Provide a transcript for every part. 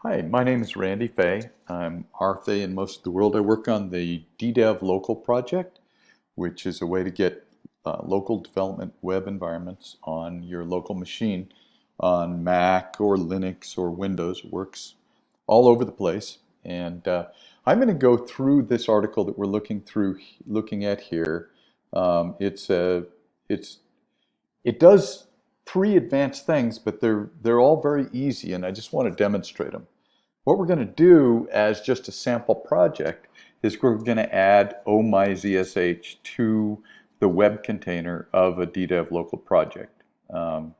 Hi, my name is Randy Fay. I'm RFA in most of the world. I work on the DDEV-Local project, which is a way to get local development web environments on your local machine on Mac or Linux or Windows. It works all over the place. And I'm going to go through this article that we're looking at here. Um, it's a, it does three advanced things, but they're all very easy, and I just want to demonstrate them. What we're going to do as just a sample project is we're going to add Oh My Zsh to the web container of a DDEV-Local project. Now,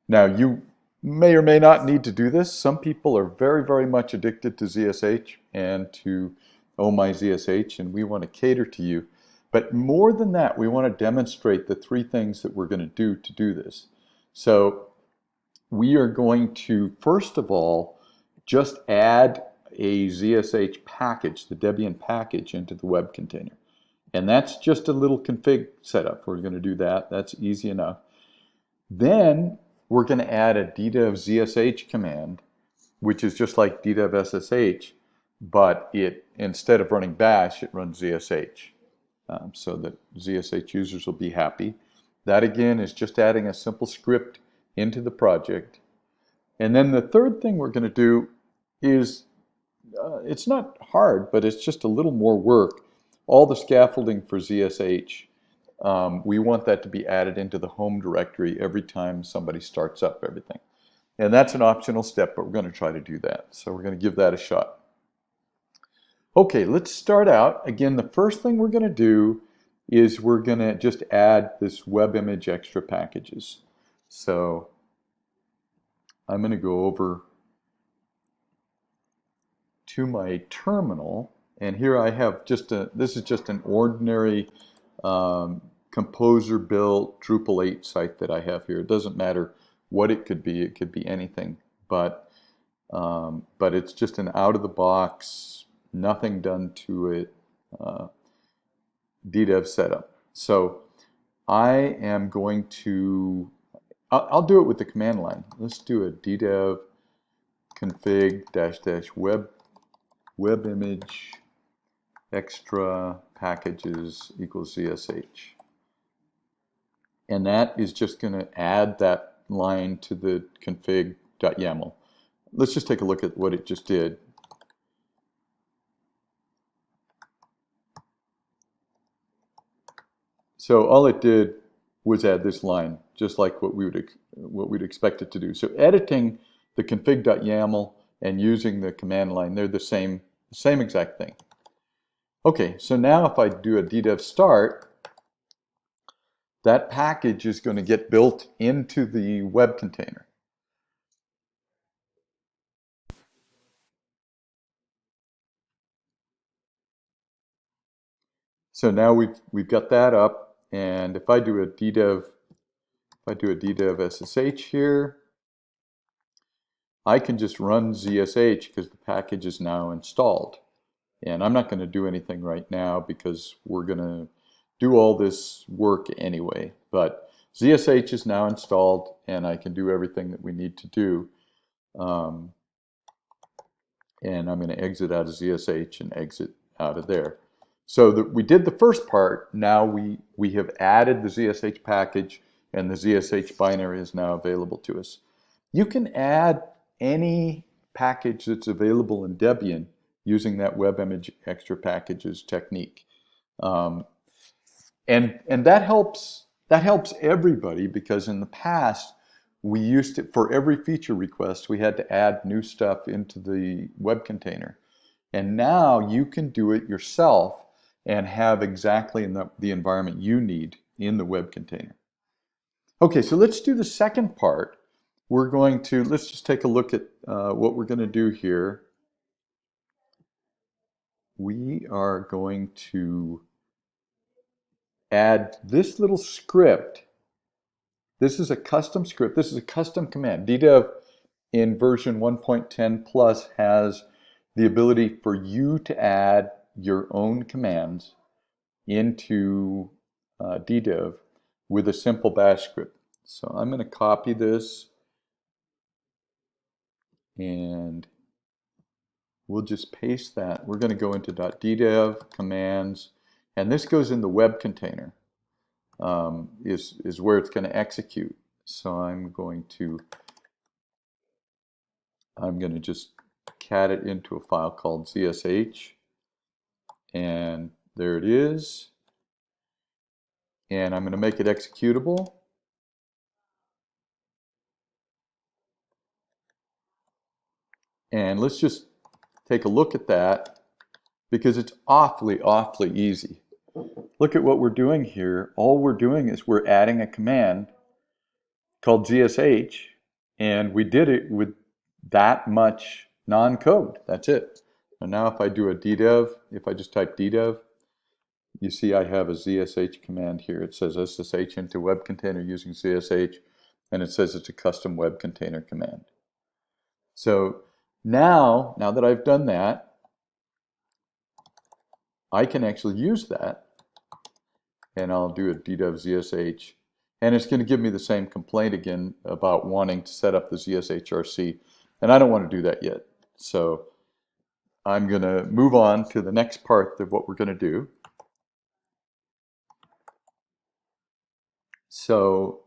you may or may not need to do this. Some people are very, very much addicted to ZSH and to Oh My Zsh, and we want to cater to you. But more than that, we want to demonstrate the three things that we're going to do this. So we are going to, first of all, just add a ZSH package, the Debian package, into the web container. And that's just a little config setup. We're going to do that. That's easy enough. Then we're going to add a DDEV-ZSH command, which is just like DDEV-SSH, but instead of running bash, it runs ZSH, so that ZSH users will be happy. That again is just adding a simple script into the project. And then the third thing we're going to do is, it's not hard, but it's just a little more work. All the scaffolding for ZSH, we want that to be added into the home directory every time somebody starts up everything. And that's an optional step, but we're going to try to do that. So we're going to give that a shot. Okay, let's start out. Again, the first thing we're going to do is we're going to just add this web image extra packages. So I'm going to go over to my terminal, and here I have this is just an ordinary composer built Drupal 8 site that I have here. It doesn't matter what it could be anything, but it's just an out of the box, nothing done to it, DDEV setup. So I am going to, I'll do it with the command line. Let's do a DDEV config web image extra packages equals ZSH. And that is just going to add that line to the config.yaml. Let's just take a look at what it just did. So all it did was add this line, just like what we'd expect it to do. So editing the config.yaml and using the command line, they're the same exact thing. Okay, so now if I do a DDEV start, that package is going to get built into the web container. So now we've got that up, and if I do a DDEV SSH here, I can just run ZSH because the package is now installed. And I'm not going to do anything right now because we're going to do all this work anyway. But ZSH is now installed, and I can do everything that we need to do. And I'm going to exit out of ZSH and exit out of there. So we did the first part. Now we have added the ZSH package, and the ZSH binary is now available to us. You can add any package that's available in Debian using that web image extra packages technique. And that helps everybody, because in the past we used to, for every feature request, we had to add new stuff into the web container. And now you can do it yourself and have exactly the environment you need in the web container. Okay, so let's do the second part. Let's just take a look at what we're going to do here. We are going to add this little script. This is a custom script. This is a custom command. DDEV in version 1.10 plus has the ability for you to add your own commands into DDEV with a simple bash script. So I'm going to copy this and we'll just paste that. We're going to go into .ddev commands, and this goes in the web container, is where it's going to execute. So I'm going to just cat it into a file called zsh, and there it is. And I'm going to make it executable. And let's just take a look at that, because it's awfully, awfully easy. Look at what we're doing here. All we're doing is we're adding a command called zsh, and we did it with that much non-code. That's it. And now if I do a DDEV, if I just type DDEV, you see I have a zsh command here. It says SSH into web container using zsh, and it says it's a custom web container command. So now that I've done that, I can actually use that, and I'll do a DDEV zsh, and it's going to give me the same complaint again about wanting to set up the zshrc, and I don't want to do that yet. So I'm going to move on to the next part of what we're going to do. So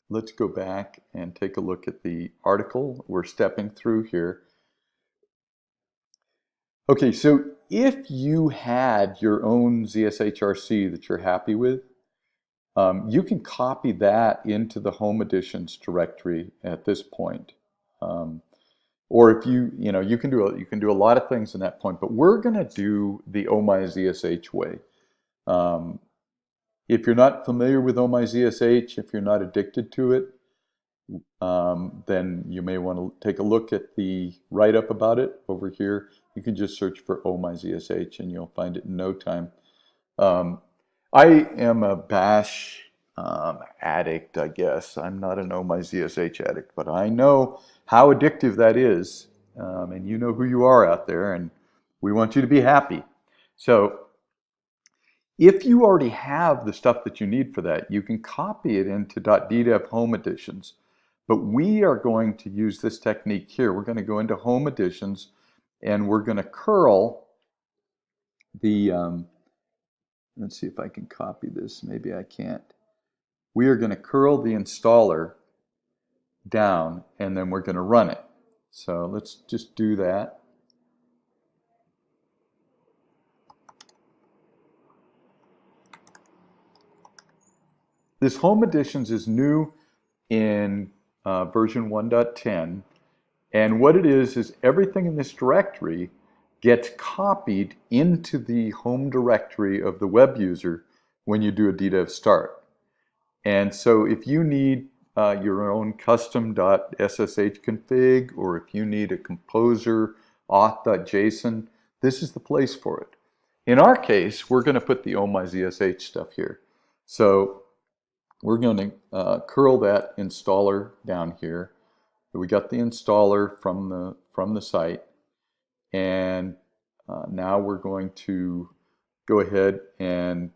let's go back and take a look at the article we're stepping through here. Okay, so if you had your own zshrc that you're happy with, you can copy that into the homeadditions directory at this point. Or if you can do a lot of things in that point, but we're going to do the Oh My Zsh way. If you're not familiar with Oh My Zsh, if you're not addicted to it, then you may want to take a look at the write-up about it over here. You can just search for Oh My Zsh and you'll find it in no time. I am a bash addict, I guess. I'm not an Oh My Zsh addict, but I know how addictive that is. And you know who you are out there, and we want you to be happy. So if you already have the stuff that you need for that, you can copy it into .ddev homeadditions. But we are going to use this technique here. We're going to go into homeadditions, and we're going to curl the, let's see if I can copy this. Maybe I can't. We are going to curl the installer down, and then we're going to run it. So let's just do that. This homeadditions is new in version 1.10, and what it is everything in this directory gets copied into the home directory of the web user when you do a DDEV start. And so if you need your own custom .ssh config, or if you need a composer auth.json, this is the place for it. In our case, we're going to put the Oh My Zsh stuff here. So we're going to curl that installer down here. We got the installer from the site, and now we're going to go ahead and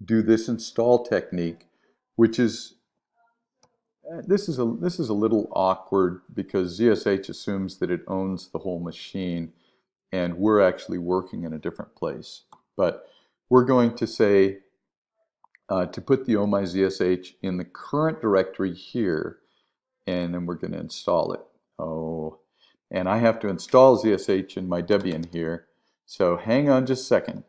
do this install technique, which is this is a little awkward because ZSH assumes that it owns the whole machine, and we're actually working in a different place. But we're going to say to put the Oh My Zsh in the current directory here, and then we're going to install it. Oh, and I have to install ZSH in my Debian here, so hang on just a second.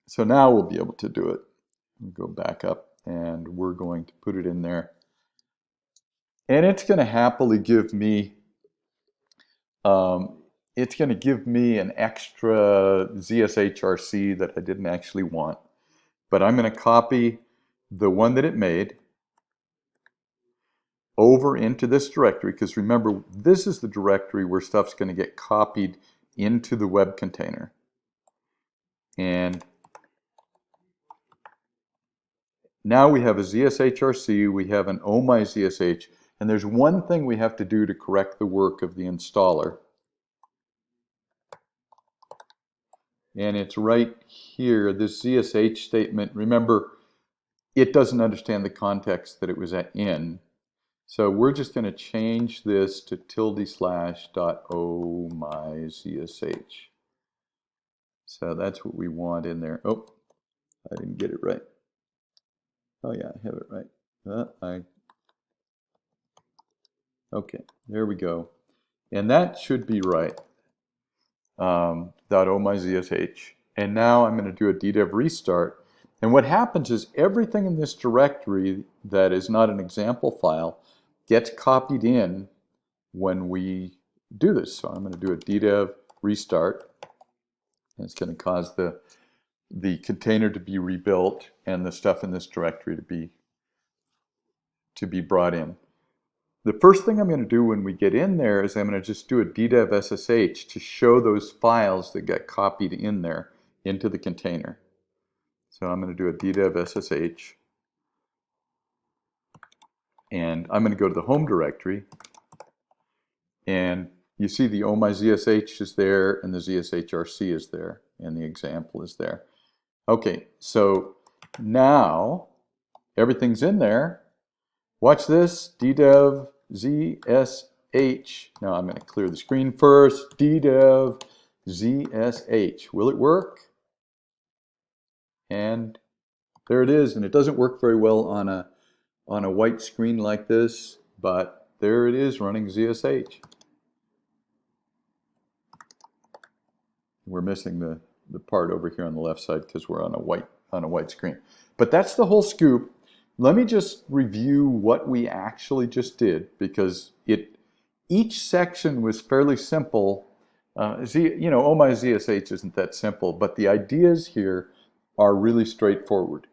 So now we'll be able to do it. We'll go back up, and we're going to put it in there. And it's going to happily give me an extra ZSHRC that I didn't actually want. But I'm going to copy the one that it made over into this directory, because remember, this is the directory where stuff's going to get copied into the web container. And now we have a ZSHRC, we have an Oh My Zsh, And there's one thing we have to do to correct the work of the installer. And it's right here, this ZSH statement. Remember, it doesn't understand the context that it was in. So we're just going to change this to /.oh_my_zsh. So that's what we want in there. Oh, I didn't get it right. Oh yeah, I have it right. Okay, there we go. And that should be right. .oh_my_zsh. And now I'm going to do a DDEV restart. And what happens is everything in this directory that is not an example file gets copied in when we do this. So I'm going to do a DDEV restart. And it's going to cause the container to be rebuilt and the stuff in this directory to be brought in. The first thing I'm going to do when we get in there is I'm going to just do a DDEV SSH to show those files that get copied in there into the container. So I'm going to do a DDEV SSH, and I'm going to go to the home directory, and you see the Oh My ZSH is there, and the ZSHRC is there, and the example is there. Okay, so now everything's in there. Watch this, DDEV ZSH. Now I'm going to clear the screen first. DDEV ZSH. Will it work? And there it is. And it doesn't work very well on a white screen like this, but there it is running ZSH. We're missing the part over here on the left side because we're on a white screen. But that's the whole scoop. Let me just review what we actually just did, because each section was fairly simple. Oh My ZSH isn't that simple, but the ideas here are really straightforward.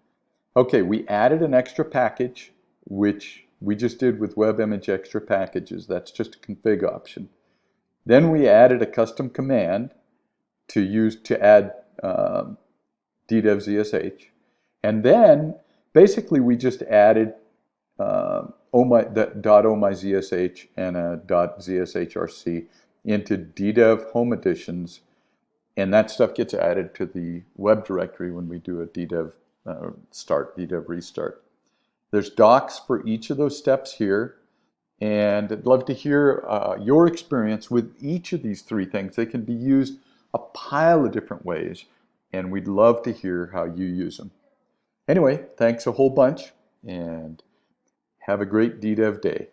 Okay, we added an extra package, which we just did with web image extra packages. That's just a config option. Then we added a custom command to add DDEV ZSH, and then basically we just added .oh_my_zsh and a .zshrc into DDEV homeadditions, and that stuff gets added to the web directory when we do a DDEV DDEV restart. There's docs for each of those steps here, and I'd love to hear your experience with each of these three things. They can be used a pile of different ways, and we'd love to hear how you use them. Anyway, thanks a whole bunch, and have a great DDEV day.